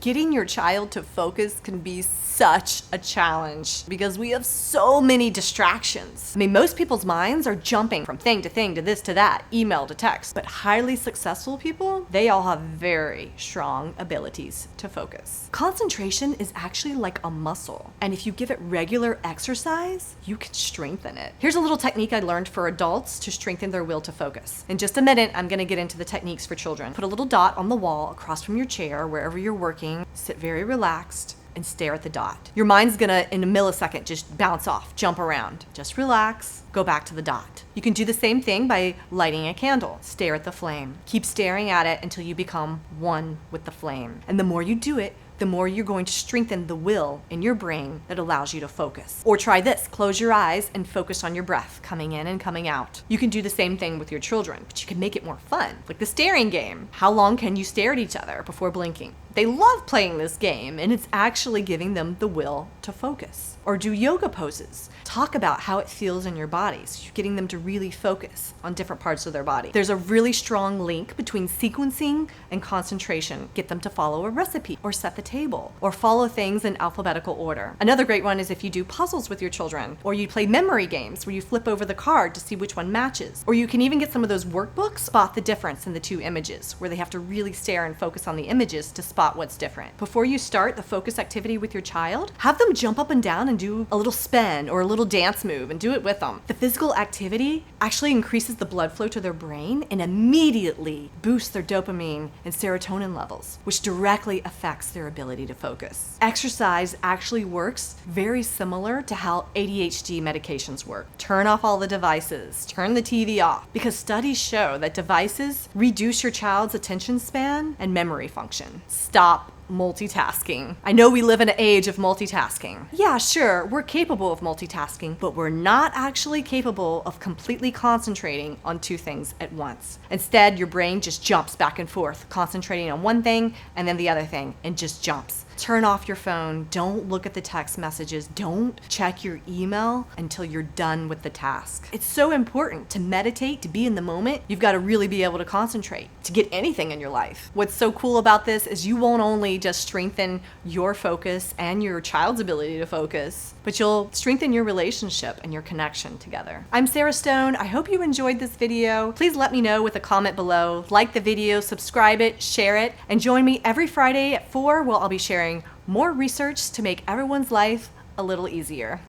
Getting your child to focus can be such a challenge because we have so many distractions. I mean, most people's minds are jumping from thing to thing to this to that, email to text. But highly successful people, they all have very strong abilities to focus. Concentration is actually like a muscle, and if you give it regular exercise, you can strengthen it. Here's a little technique I learned for adults to strengthen their will to focus. In just a minute, I'm gonna get into the techniques for children. Put a little dot on the wall across from your chair, wherever you're working. Sit very relaxed and stare at the dot. Your mind's gonna, in a millisecond, just bounce off, jump around. Just relax, go back to the dot. You can do the same thing by lighting a candle. Stare at the flame. Keep staring at it until you become one with the flame. And the more you do it, the more you're going to strengthen the will in your brain that allows you to focus. Or try this, close your eyes and focus on your breath coming in and coming out. You can do the same thing with your children, but you can make it more fun, like the staring game. How long can you stare at each other before blinking? They love playing this game, and it's actually giving them the will to focus. Or do yoga poses. Talk about how it feels in your body, so you're getting them to really focus on different parts of their body. There's a really strong link between sequencing and concentration. Get them to follow a recipe, or set the table, or follow things in alphabetical order. Another great one is if you do puzzles with your children, or you play memory games where you flip over the card to see which one matches. Or you can even get some of those workbooks, spot the difference in the two images, where they have to really stare and focus on the images to spot what's different. Before you start the focus activity with your child, have them jump up and down and do a little spin or a little dance move and do it with them. The physical activity actually increases the blood flow to their brain and immediately boosts their dopamine and serotonin levels, which directly affects their ability to focus. Exercise actually works very similar to how ADHD medications work. Turn off all the devices, turn the TV off, because studies show that devices reduce your child's attention span and memory function. Stop multitasking. I know we live in an age of multitasking. Yeah, sure, we're capable of multitasking, but we're not actually capable of completely concentrating on two things at once. Instead, your brain just jumps back and forth, concentrating on one thing and then the other thing, and just jumps. Turn off your phone. Don't look at the text messages. Don't check your email until you're done with the task. It's so important to meditate, to be in the moment. You've got to really be able to concentrate to get anything in your life. What's so cool about this is you won't only just strengthen your focus and your child's ability to focus, but you'll strengthen your relationship and your connection together. I'm Sarah Stone. I hope you enjoyed this video. Please let me know with a comment below. Like the video, subscribe it, share it, and join me every Friday at 4 where I'll be sharing more research to make everyone's life a little easier.